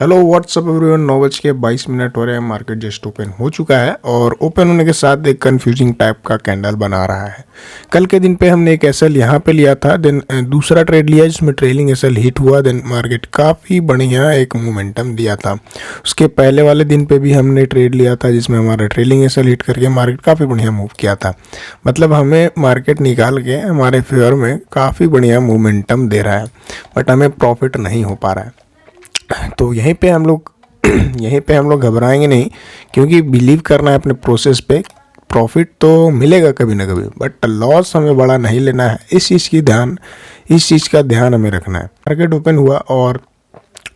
Hello what's up everyone, 9:22 हो रहे हैं। मार्केट जस्ट ओपन हो चुका है और ओपन होने के साथ एक कंफ्यूजिंग टाइप का कैंडल बना रहा है। कल के दिन पे हमने एक एसएल यहाँ पे लिया था, देन दूसरा ट्रेड लिया जिसमें ट्रेलिंग एसएल हिट हुआ, देन मार्केट काफ़ी बढ़िया एक मोमेंटम दिया था। उसके पहले वाले दिन पे भी हमने ट्रेड लिया था जिसमें हमारा ट्रेलिंग एसएल हिट करके मार्केट काफ़ी बढ़िया मूव किया था। मतलब हमें मार्केट निकाल के हमारे फेवर में काफ़ी बढ़िया मोमेंटम दे रहा है, बट हमें प्रॉफिट नहीं हो पा रहा है। तो यहीं पे हम लोग यहीं पे हम लोग घबराएंगे नहीं, क्योंकि बिलीव करना है अपने प्रोसेस पे। प्रॉफिट तो मिलेगा कभी ना कभी, बट लॉस हमें बड़ा नहीं लेना है। इस चीज़ का ध्यान हमें रखना है। मार्केट ओपन हुआ और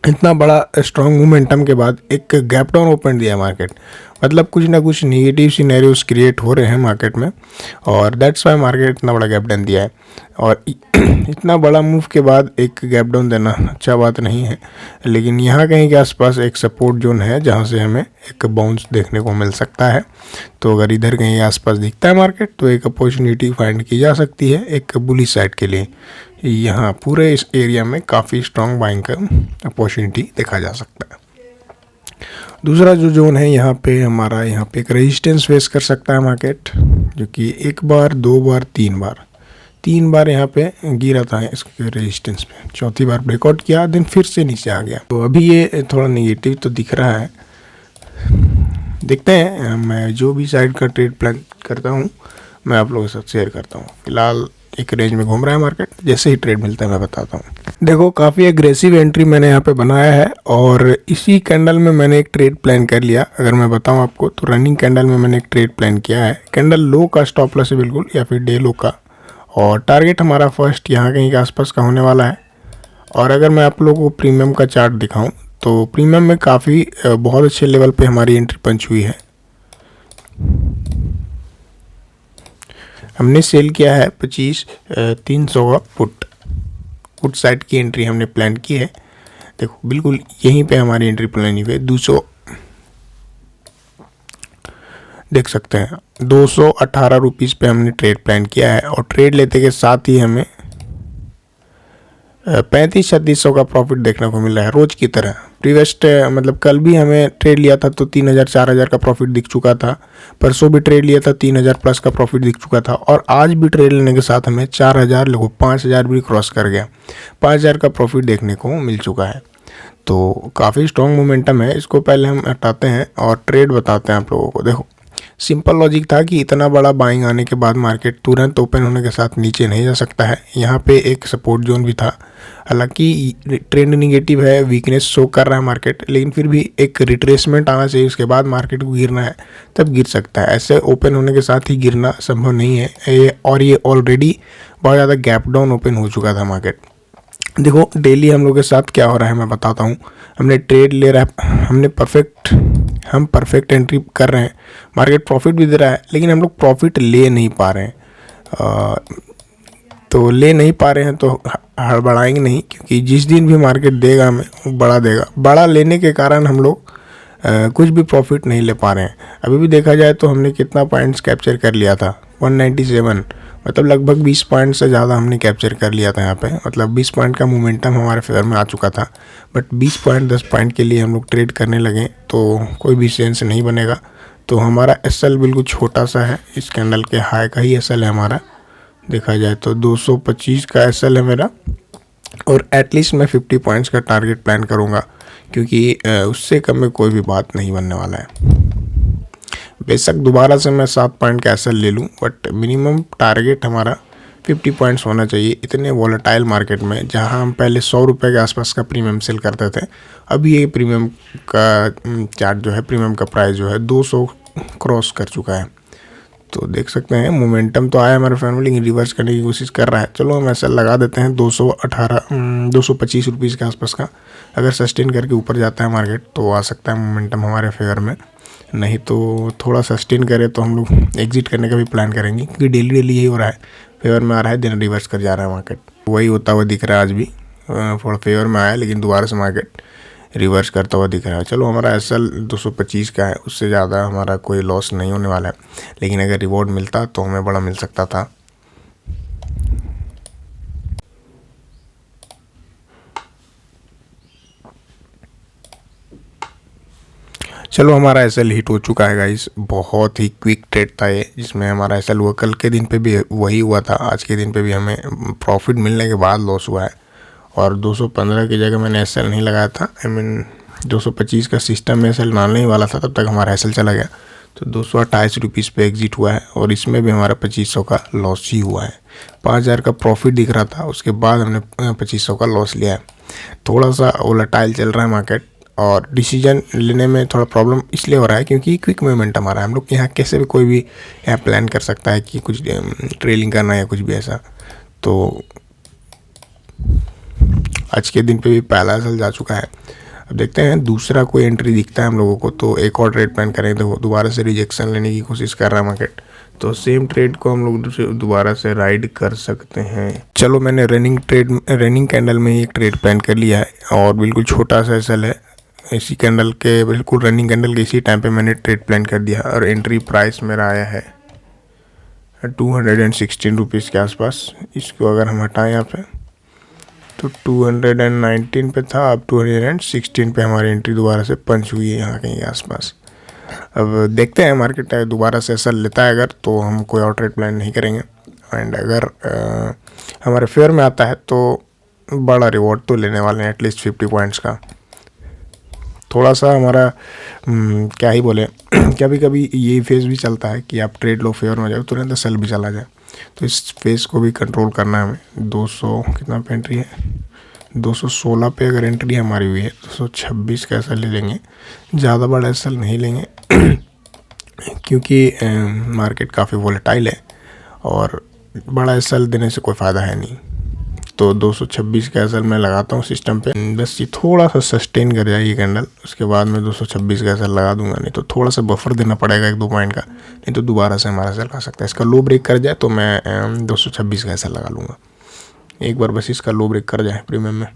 इतना बड़ा स्ट्रॉन्ग मोमेंटम के बाद एक गैप डाउन ओपन दिया मार्केट। मतलब कुछ ना कुछ निगेटिव सिनेरियोज क्रिएट हो रहे हैं मार्केट में, और दैट्स वाई मार्केट इतना बड़ा गैप डाउन दिया है। और इतना बड़ा मूव के बाद एक गैप डाउन देना अच्छा बात नहीं है, लेकिन यहाँ कहीं के आसपास एक सपोर्ट जोन है जहाँ से हमें एक बाउंस देखने को मिल सकता है। तो अगर इधर कहीं आसपास दिखता है मार्केट, तो एक अपॉर्चुनिटी फाइंड की जा सकती है एक बुलिश साइड के लिए। यहाँ पूरे इस एरिया में काफ़ी स्ट्रॉन्ग बाइंग का अपॉर्चुनिटी देखा जा सकता है। दूसरा जो जोन है यहाँ पे हमारा, यहाँ पे एक रेजिस्टेंस फेस कर सकता है मार्केट, जो कि एक बार, दो बार, तीन बार यहाँ पे गिरा था इसके रेजिस्टेंस पे। चौथी बार ब्रेकआउट किया, दिन फिर से नीचे आ गया। तो अभी ये थोड़ा नेगेटिव तो दिख रहा है। देखते हैं, मैं जो भी साइड का ट्रेड प्लान करता हूँ मैं आप लोगों के साथ शेयर करता हूँ। फिलहाल एक रेंज में घूम रहा है मार्केट, जैसे ही ट्रेड मिलता है मैं बताता हूँ। देखो, काफ़ी एग्रेसिव एंट्री मैंने यहाँ पे बनाया है और इसी कैंडल में मैंने एक ट्रेड प्लान कर लिया। अगर मैं बताऊँ आपको तो रनिंग कैंडल में मैंने एक ट्रेड प्लान किया है। कैंडल लो का स्टॉप लॉस है बिल्कुल, या फिर डे लो का, और टारगेट हमारा फर्स्ट यहाँ कहीं के आसपास का होने वाला है। और अगर मैं आप लोगों को प्रीमियम का चार्ट दिखाऊं तो प्रीमियम में काफ़ी बहुत अच्छे लेवल पे हमारी एंट्री पंच हुई है। हमने सेल किया है 25,300 का पुट साइड की एंट्री हमने प्लान की है। देखो बिल्कुल यहीं पे हमारी एंट्री प्लान हुई है। 200 देख सकते हैं, 218 रुपीज़ पे हमने ट्रेड प्लान किया है, और ट्रेड लेते के साथ ही हमें 35-3600 का प्रॉफिट देखने को मिल रहा है रोज की तरह। प्रीवियस मतलब कल भी हमें ट्रेड लिया था तो 3,000-4,000 का प्रॉफिट दिख चुका था। परसों भी ट्रेड लिया था, 3,000 प्लस का प्रॉफिट दिख चुका था, और आज भी ट्रेड लेने के साथ हमें 4,000 लोगों 5,000 भी क्रॉस कर गया। 5,000 का प्रॉफिट देखने को मिल चुका है। तो काफ़ी स्ट्रॉन्ग मोमेंटम है। इसको पहले हम हटाते हैं और ट्रेड बताते हैं आप लोगों को। देखो, सिंपल लॉजिक था कि इतना बड़ा बाइंग आने के बाद मार्केट तुरंत ओपन होने के साथ नीचे नहीं जा सकता है। यहाँ पे एक सपोर्ट जोन भी था, हालांकि ट्रेंड निगेटिव है, वीकनेस शो कर रहा है मार्केट, लेकिन फिर भी एक रिट्रेसमेंट आना चाहिए। उसके बाद मार्केट को गिरना है तब गिर सकता है, ऐसे ओपन होने के साथ ही गिरना संभव नहीं है। और ये ऑलरेडी बहुत ज़्यादा गैप डाउन ओपन हो चुका था मार्केट। देखो डेली हम लोग के साथ क्या हो रहा है मैं बताता हूँ। हमने ट्रेड ले रहा है, हम परफेक्ट एंट्री कर रहे हैं, मार्केट प्रॉफिट भी दे रहा है, लेकिन हम लोग प्रॉफिट ले नहीं पा रहे हैं। तो ले नहीं पा रहे हैं तो हड़बड़ाएंगे नहीं, क्योंकि जिस दिन भी मार्केट देगा हमें वो बड़ा देगा। बड़ा लेने के कारण हम लोग कुछ भी प्रॉफिट नहीं ले पा रहे हैं। अभी भी देखा जाए तो हमने कितना पॉइंट्स कैप्चर कर लिया था, 197, मतलब लगभग 20 पॉइंट से ज़्यादा हमने कैप्चर कर लिया था यहाँ पे। मतलब 20 पॉइंट का मोमेंटम हमारे फेवर में आ चुका था, बट 20 पॉइंट 10 पॉइंट के लिए हम लोग ट्रेड करने लगे तो कोई भी सेंस नहीं बनेगा। तो हमारा एसएल बिल्कुल छोटा सा है, इस कैंडल के हाई का ही एसएल है हमारा। देखा जाए तो 225 का एसएल है मेरा, और एटलीस्ट मैं 50 पॉइंट्स का टारगेट प्लान करूँगा, क्योंकि उससे कम में कोई भी बात नहीं बनने वाला है। बेशक दोबारा से मैं 7 पॉइंट का एसएल ले लूँ, बट मिनिमम टारगेट हमारा 50 पॉइंट्स होना चाहिए। इतने वॉलेटाइल मार्केट में, जहां हम पहले 100 रुपये के आसपास का प्रीमियम सेल करते थे, अभी ये प्रीमियम का चार्ट जो है, प्रीमियम का प्राइस जो है 200 क्रॉस कर चुका है। तो देख सकते हैं मोमेंटम तो आया हमारे फैमिली, लेकिन रिवर्स करने की कोशिश कर रहा है। चलो हम ऐसा लगा देते हैं 225 रुपीज़ के आसपास का। अगर सस्टेन करके ऊपर जाता है मार्केट तो आ सकता है मोमेंटम हमारे फेवर में, नहीं तो थोड़ा सस्टेन करे तो हम लोग एग्जिट करने का भी प्लान करेंगे, क्योंकि डेली यही हो रहा है। फेवर में आ रहा है, दिन रिवर्स कर जा रहा है मार्केट, वही होता हुआ दिख रहा है। आज भी थोड़ा फेवर में आया, लेकिन दोबारा से मार्केट रिवर्स करता हुआ दिख रहा है। चलो हमारा एसएल 225 का है, उससे ज़्यादा हमारा कोई लॉस नहीं होने वाला है, लेकिन अगर रिवॉर्ड मिलता तो हमें बड़ा मिल सकता था। चलो हमारा एसएल हिट हो चुका है गाइस। बहुत ही क्विक ट्रेड था ये, जिसमें हमारा एसएल हुआ। कल के दिन पे भी वही हुआ था, आज के दिन पे भी हमें प्रॉफिट मिलने के बाद लॉस हुआ है। और 215 की जगह मैंने एसएल नहीं लगाया था, आई मीन 225 का सिस्टम में एसएल डालने ही वाला था, तब तक हमारा एसएल चला गया। तो 228 रुपीज़ पे एग्जिट हुआ है और इसमें भी हमारा 2500 का लॉस ही हुआ है। 5000 का प्रॉफिट दिख रहा था, उसके बाद हमने 2500 का लॉस लिया है। थोड़ा सा वोलेटाइल चल रहा है मार्केट और डिसीजन लेने में थोड़ा प्रॉब्लम इसलिए हो रहा है क्योंकि क्विक मोमेंटम आ रहा है। हम लोग यहाँ कैसे भी कोई भी यहाँ प्लान कर सकता है कि कुछ ट्रेलिंग करना है या कुछ भी ऐसा। तो आज के दिन पे भी पहला एसएल जा चुका है। अब देखते हैं दूसरा कोई एंट्री दिखता है हम लोगों को तो एक और ट्रेड प्लान करेंगे। तो दोबारा से रिजेक्शन लेने की कोशिश कर रहा है मार्केट, तो सेम ट्रेड को हम लोग दोबारा से राइड कर सकते हैं। चलो मैंने रनिंग कैंडल में ही एक ट्रेड प्लान कर लिया है और बिल्कुल छोटा सा एसएल है। इसी कैंडल के बिल्कुल रनिंग कैंडल के इसी टाइम पे मैंने ट्रेड प्लान कर दिया और एंट्री प्राइस मेरा आया है 216 रुपीज़ के आसपास। इसको अगर हम हटाएं यहाँ पे तो 219 पे था, अब 216 पे हमारी एंट्री दोबारा से पंच हुई है यहाँ कहीं आसपास। अब देखते हैं मार्केट दोबारा से एसएल लेता है अगर, तो हम कोई और ट्रेड प्लान नहीं करेंगे। एंड अगर हमारे फेयर में आता है तो बड़ा रिवॉर्ड तो लेने वाले हैं, एटलीस्ट 50 पॉइंट्स का। थोड़ा सा हमारा क्या ही बोले कभी कभी ये फेज़ भी चलता है कि आप ट्रेड लो, फेयर में जाओ, तुरंत सेल भी चला जाए। तो इस फेज़ को भी कंट्रोल करना है हमें। 200 कितना पे एंट्री है, 216 पे अगर एंट्री हमारी हुई है 226 का एसएल ले लेंगे, ज़्यादा बड़ा एसएल नहीं लेंगे क्योंकि मार्केट काफ़ी वोलेटाइल है और बड़ा एसएल देने से कोई फ़ायदा है नहीं। तो 226 का एसएल मैं लगाता हूँ सिस्टम पे, बस ये थोड़ा सा सस्टेन कर जाए ये कैंडल, उसके बाद मैं 226 का एसएल लगा दूंगा। नहीं तो थोड़ा सा बफर देना पड़ेगा 1-2 पॉइंट का, नहीं तो दोबारा से हमारा एसएल आ सकता है। इसका लो ब्रेक कर जाए तो मैं 226 का एसएल लगा लूँगा। एक बार बस इसका लो ब्रेक कर जाए प्रीमियम में,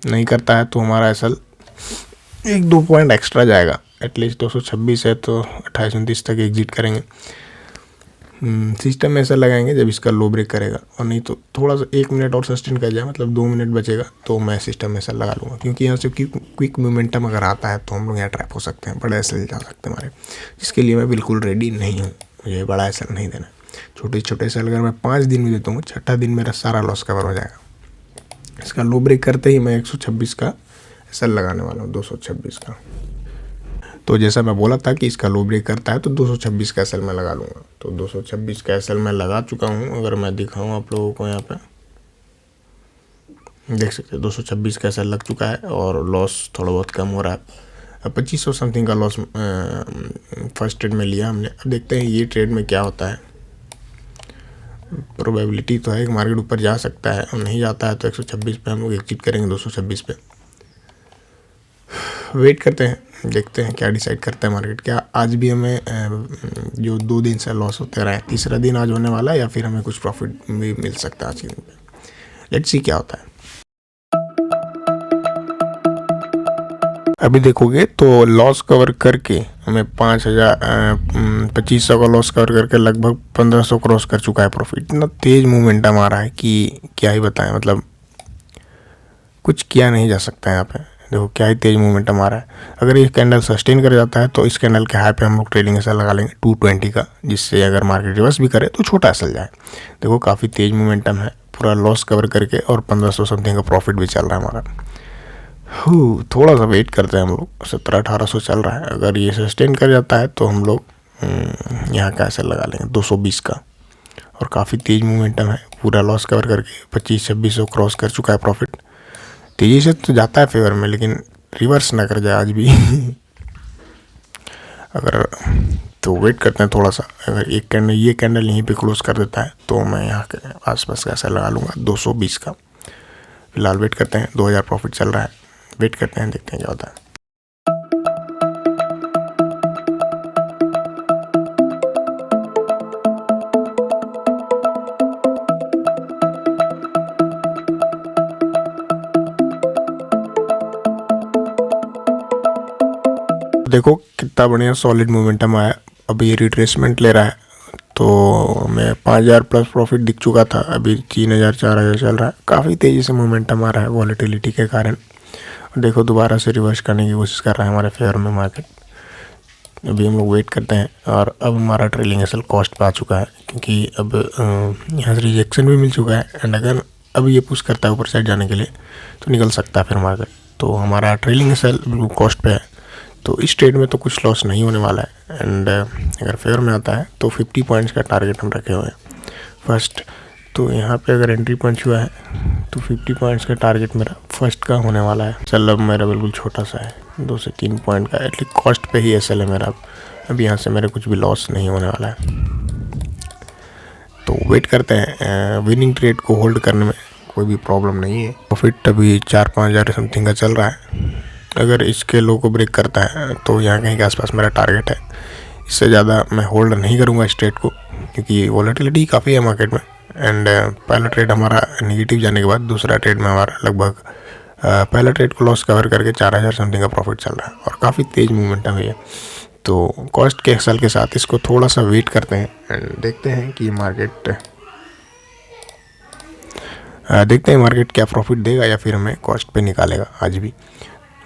नहीं करता है तो हमारा एसएल 1-2 पॉइंट एक्स्ट्रा जाएगा। एटलीस्ट 226 है तो 28-29 तक एग्जिट करेंगे। सिस्टम में ऐसा लगाएंगे जब इसका लो ब्रेक करेगा, और नहीं तो थोड़ा सा 1 मिनट और सस्टेन कर जाए, मतलब 2 मिनट बचेगा तो मैं सिस्टम में ऐसा लगा लूँगा। क्योंकि यहाँ से क्विक मोमेंटम अगर आता है तो हम लोग यहाँ ट्रैप हो सकते हैं, बड़ा एसएल जा सकते हैं हमारे, जिसके लिए मैं बिल्कुल रेडी नहीं हूँ। मुझे बड़ा एसएल नहीं देना। छोटे छोटे एसएल अगर मैं 5 दिन में देता हूँ, 6ठा दिन मेरा सारा लॉस कवर हो जाएगा। इसका लो ब्रेक करते ही मैं 126 का एसएल लगाने वाला हूँ, 226 का। तो जैसा मैं बोला था कि इसका लो ब्रेक करता है तो 226 का एसएल मैं लगा लूँगा। तो 226 का एसएल मैं लगा चुका हूँ। अगर मैं दिखाऊँ आप लोगों को, यहाँ पे देख सकते हैं 226 का एसएल लग चुका है और लॉस थोड़ा बहुत कम हो रहा है। 2500 समथिंग का लॉस फर्स्ट ट्रेड में लिया हमने। अब देखते हैं ये ट्रेड में क्या होता है। प्रोबेबिलिटी तो है कि मार्केट ऊपर जा सकता है, और नहीं जाता है तो 126 पे हम लोग एग्जिट करेंगे। 226 पे वेट करते हैं, देखते हैं क्या डिसाइड करता है मार्केट। क्या आज भी हमें जो 2 दिन से लॉस होते रहे, तीसरा दिन आज होने वाला है, या फिर हमें कुछ प्रॉफिट भी मिल सकता है आज के दिन पे। लेट्स सी क्या होता है। अभी देखोगे तो लॉस कवर करके हमें 2500 का लॉस कवर करके लगभग 1500 क्रॉस कर चुका है प्रॉफिट। इतना तेज मोमेंटम आ रहा है कि क्या ही बताएं, मतलब कुछ किया नहीं जा सकता है यहाँ पे। देखो क्या ही तेज मोमेंटम आ रहा है। अगर ये कैंडल सस्टेन कर जाता है तो इस कैंडल के हाई पे हम लोग ट्रेडिंग एसएल लगा लेंगे 220 का, जिससे अगर मार्केट रिवर्स भी करे तो छोटा एसएल जाए। देखो काफ़ी तेज मोमेंटम है, पूरा लॉस कवर करके और 1500 समथिंग का प्रॉफिट भी चल रहा है हमारा। थोड़ा सा वेट करते हैं हम लोग। 1700-1800 चल रहा है, अगर ये सस्टेन कर जाता है तो हम लोग यहाँ का एसएल लगा लेंगे 220 का। और काफ़ी तेज मोमेंटम है, पूरा लॉस कवर करके 2500-2600 क्रॉस कर चुका है प्रॉफिट। तेज़ी से तो जाता है फेवर में, लेकिन रिवर्स ना कर जाए आज भी अगर तो वेट करते हैं थोड़ा सा। अगर ये कैंडल यहीं पे क्लोज कर देता है तो मैं यहाँ के आसपास का ऐसा लगा लूँगा 220 का। फिलहाल वेट करते हैं, 2000 प्रॉफिट चल रहा है, वेट करते हैं, देखते हैं क्या होता है। देखो कितना बढ़िया सॉलिड मोमेंटम आया। अब ये रिट्रेसमेंट ले रहा है, तो मैं 5000 प्लस प्रॉफिट दिख चुका था, अभी 3000-4000 चल रहा है। काफ़ी तेज़ी से मोमेंटम आ रहा है वॉलेटिलिटी के कारण, देखो दोबारा से रिवर्स करने की कोशिश कर रहा है हमारे फेवर में मार्केट। अभी हम लोग वेट करते हैं और अब हमारा ट्रेलिंग एसएल कॉस्ट पे आ चुका है, क्योंकि अब यहाँ से रिजेक्शन भी मिल चुका है। एंड अगर अब ये पुश करता है ऊपर साइड जाने के लिए तो निकल सकता है फिर मार्केट। तो हमारा ट्रेलिंग एसएल बिल्कुल कॉस्ट पे है, तो इस ट्रेड में तो कुछ लॉस नहीं होने वाला है। एंड अगर फेवर में आता है तो 50 पॉइंट्स का टारगेट हम रखे हुए हैं फर्स्ट। तो यहाँ पे अगर एंट्री पॉइंट हुआ है तो 50 पॉइंट्स का टारगेट मेरा फर्स्ट का होने वाला है। चल अब मेरा बिल्कुल छोटा सा है, 2 से 3 पॉइंट का, एटलीस्ट कॉस्ट पे ही एसएल है मेरा। अब यहाँ से मेरे कुछ भी लॉस नहीं होने वाला है। तो वेट करते हैं। विनिंग ट्रेड को होल्ड करने में कोई भी प्रॉब्लम नहीं है। प्रॉफिट अभी 4-5 हज़ार समथिंग का चल रहा है। अगर इसके लो को ब्रेक करता है तो यहाँ कहीं के आसपास मेरा टारगेट है। इससे ज़्यादा मैं होल्ड नहीं करूँगा इस ट्रेड को, क्योंकि वॉलेटिलिटी काफ़ी है मार्केट में। एंड पहला ट्रेड हमारा नेगेटिव जाने के बाद दूसरा ट्रेड में हमारा लगभग पहला ट्रेड को लॉस कवर करके 4,000 समथिंग का प्रॉफिट चल रहा है और काफ़ी तेज़ मूवमेंटम है। तो कॉस्ट के एक्सेल के साथ इसको थोड़ा सा वेट करते हैं एंड देखते हैं कि मार्केट क्या प्रॉफिट देगा या फिर हमें कॉस्ट पे निकालेगा। आज भी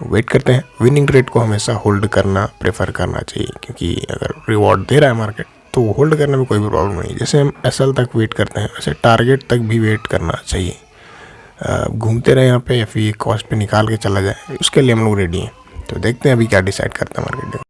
वेट करते हैं। विनिंग ट्रेड को हमेशा होल्ड करना प्रेफर करना चाहिए, क्योंकि अगर रिवॉर्ड दे रहा है मार्केट तो होल्ड करने में कोई भी प्रॉब्लम नहीं। जैसे हम एसएल तक वेट करते हैं वैसे टारगेट तक भी वेट करना चाहिए। घूमते रहे यहाँ पे या फिर कॉस्ट पे निकाल के चला जाए, उसके लिए हम लोग रेडी हैं। तो देखते हैं अभी क्या डिसाइड करता है मार्केट।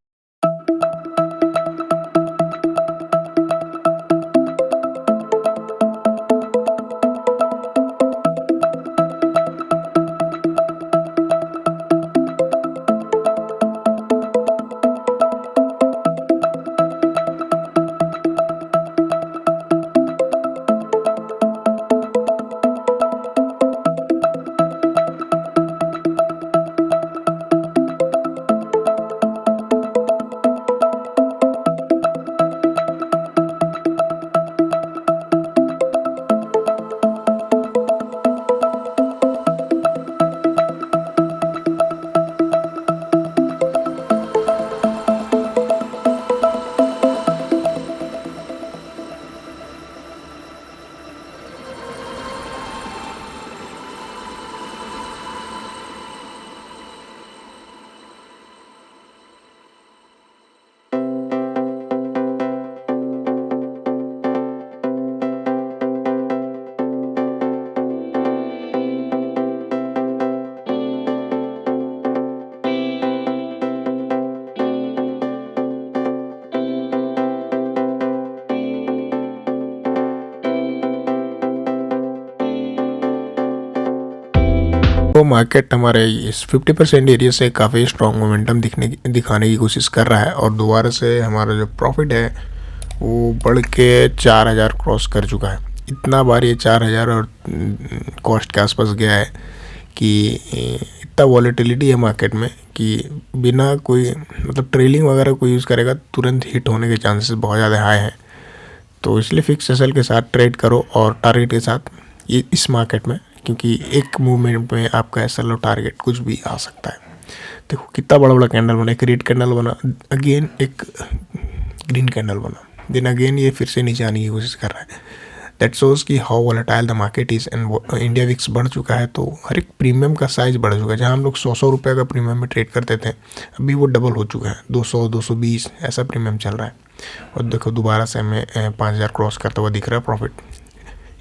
वो मार्केट हमारे इस 50% एरिया से काफ़ी स्ट्रॉन्ग मोमेंटम दिखाने की कोशिश कर रहा है और दोबारा से हमारा जो प्रॉफिट है वो बढ़ के 4,000 क्रॉस कर चुका है। इतना बार ये 4,000 और कॉस्ट के आसपास गया है कि इतना वॉलेटिलिटी है मार्केट में कि बिना कोई मतलब ट्रेलिंग वगैरह कोई यूज़ करेगा तुरंत हिट होने के चांसेस बहुत ज़्यादा हाई हैं। तो इसलिए फिक्स एसएल के साथ ट्रेड करो और टारगेट के साथ ये इस मार्केट में, क्योंकि एक मूवमेंट में आपका एसएल और टारगेट कुछ भी आ सकता है। देखो कितना बड़ा बड़ा कैंडल बना, एक रेड कैंडल बना, अगेन एक ग्रीन कैंडल बना, देन अगेन ये फिर से नीचे आने की कोशिश कर रहा है। दैट शोज़ कि how volatile the market is. And India VIX बढ़ चुका है तो हर एक प्रीमियम का साइज बढ़ चुका है। जहाँ हम लोग 100 रुपये का प्रीमियम में ट्रेड करते थे अभी वो डबल हो चुका है, 200 220 ऐसा प्रीमियम चल रहा है। और देखो दोबारा से हमें 5,000 क्रॉस करता हुआ दिख रहा है प्रॉफिट।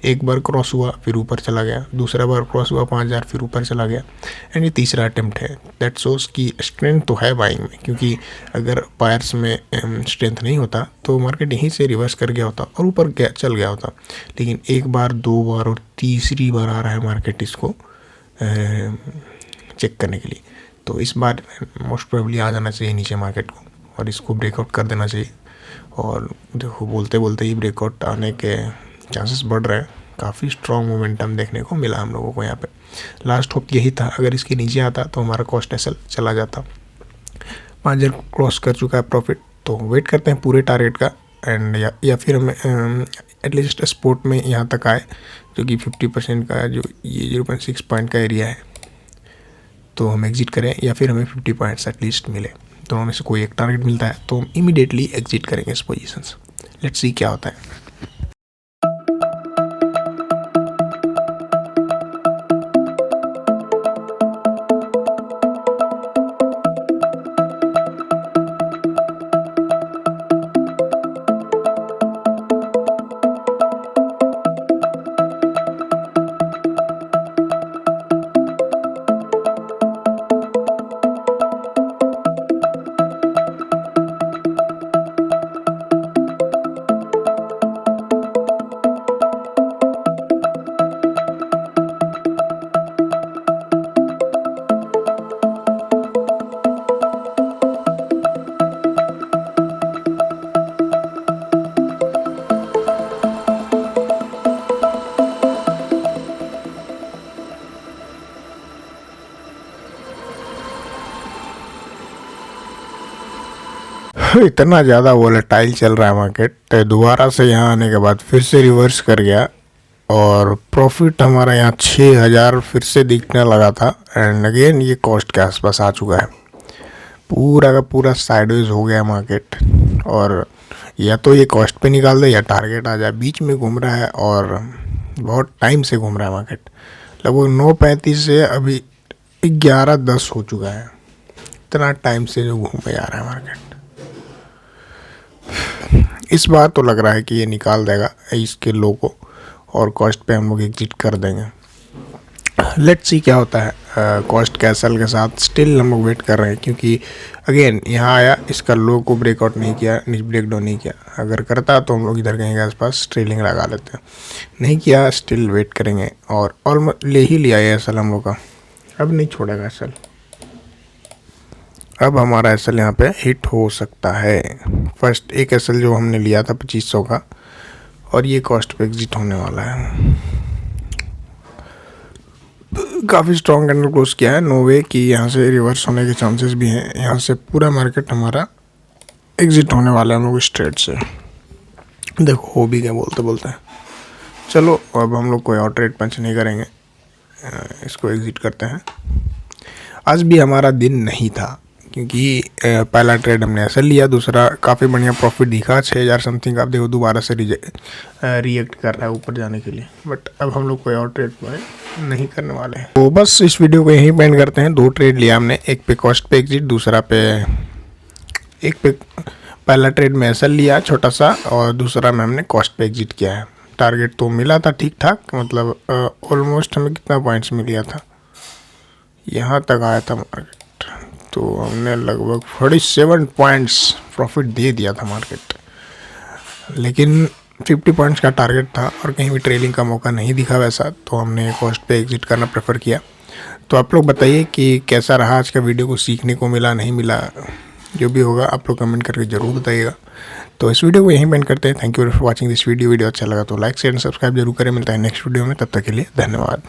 एक बार क्रॉस हुआ फिर ऊपर चला गया, दूसरा बार क्रॉस हुआ 5,000 फिर ऊपर चला गया, एंड ये तीसरा अटेम्प्ट है। दैट शोज़ की स्ट्रेंथ तो है बाइंग में, क्योंकि अगर बायर्स में स्ट्रेंथ नहीं होता तो मार्केट यहीं से रिवर्स कर गया होता और ऊपर चल गया होता। लेकिन एक बार, दो बार और तीसरी बार आ रहा है मार्केट इसको चेक करने के लिए। तो इस बार मोस्ट प्रोबेबली आ जाना चाहिए नीचे मार्केट को और इसको ब्रेकआउट कर देना चाहिए। और देखो बोलते बोलते ही ब्रेकआउट आने के चांसेस बढ़ रहे हैं। काफ़ी स्ट्रॉन्ग मोमेंटम देखने को मिला हम लोगों को यहाँ पे। लास्ट होप यही था, अगर इसके नीचे आता तो हमारा कॉस्ट एसएल चला जाता। 5,000 क्रॉस कर चुका है प्रॉफिट। तो वेट करते हैं पूरे टारगेट का एंड या फिर हमें एटलीस्ट स्पोर्ट में यहाँ तक आए, जो कि 50% का जो ये 0.6 पॉइंट का एरिया है, तो हम एग्जिट करें या फिर हमें 50 पॉइंट्स एटलीस्ट मिले। दोनों में से कोई एक टारगेट मिलता है तो हम इमीडिएटली एग्जिट करेंगे इस पोजीशन से। लेट्स सी क्या होता है। इतना ज़्यादा वोलेटाइल चल रहा है मार्केट, तो दोबारा से यहाँ आने के बाद फिर से रिवर्स कर गया और प्रॉफिट हमारा यहाँ 6000 फिर से दिखने लगा था। एंड अगेन ये कॉस्ट के आसपास आ चुका है, पूरा का पूरा साइडवेज हो गया मार्केट। और या तो ये कॉस्ट पे निकाल दे या टारगेट आ जाए, बीच में घूम रहा है और बहुत टाइम से घूम रहा है मार्केट। लगभग 9:35 से अभी 11:10 हो चुका है, इतना टाइम से जो घूमे जा रहा है मार्केट। इस बार तो लग रहा है कि ये निकाल देगा इसके लो को और कॉस्ट पे हम लोग एग्जिट कर देंगे। लेट्स सी क्या होता है कॉस्ट कैसल के साथ। स्टिल हम लोग वेट कर रहे हैं क्योंकि अगेन यहाँ आया, इसका लो को ब्रेकआउट नहीं किया, ब्रेक डाउन नहीं किया। अगर करता तो हम लोग इधर कहीं के आसपास ट्रेलिंग लगा लेते हैं, नहीं किया, स्टिल वेट करेंगे। और ऑलमोस्ट ले ही लिया है एसएल हम लोग का, अब नहीं छोड़ेगा एसएल। अब हमारा एसएल यहाँ पे हिट हो सकता है। फर्स्ट एक एसएल जो हमने लिया था 2500 का, और ये कॉस्ट पे एग्जिट होने वाला है। काफ़ी स्ट्रॉन्ग कैंडल क्लोज किया है, नो वे कि यहाँ से रिवर्स होने के चांसेस भी हैं। यहाँ से पूरा मार्केट हमारा एग्जिट होने वाला है हम लोग इस ट्रेड से। देखो हो भी गया बोलते बोलते। चलो अब हम लोग कोई और ट्रेड पंच नहीं करेंगे, इसको एग्जिट करते हैं। आज भी हमारा दिन नहीं था क्योंकि पहला ट्रेड हमने ऐसा लिया, दूसरा काफ़ी बढ़िया प्रॉफिट दिखा 6000 समथिंग। आप देखो दोबारा से रिएक्ट कर रहा है ऊपर जाने के लिए, बट अब हम लोग कोई और ट्रेड नहीं करने वाले हैं। तो बस इस वीडियो को यहीं पेंड करते हैं। 2 ट्रेड लिया हमने, एक पे कॉस्ट पे एग्जिट, दूसरा पे पहला ट्रेड में ऐसा लिया छोटा सा और दूसरा में हमने कॉस्ट पे एग्जिट किया है। टारगेट तो मिला था ठीक ठाक, मतलब ऑलमोस्ट हमें कितना पॉइंट्स मिल गया था, यहाँ तक आया था मार्केट, तो हमने लगभग 47 पॉइंट्स प्रॉफिट दे दिया था मार्केट। लेकिन 50 पॉइंट्स का टारगेट था और कहीं भी ट्रेलिंग का मौका नहीं दिखा वैसा, तो हमने कॉस्ट पे एग्जिट करना प्रेफर किया। तो आप लोग बताइए कि कैसा रहा आज का वीडियो, को सीखने को मिला नहीं मिला, जो भी होगा आप लोग कमेंट करके ज़रूर बताइएगा। तो इस वीडियो को यहीं पेंड करते हैं। Thank you for watching this video. अच्छा लगा तो लाइक शेयर एंड सब्सक्राइब जरूर करें। मिलता है नेक्स्ट वीडियो में, तब तक के लिए धन्यवाद।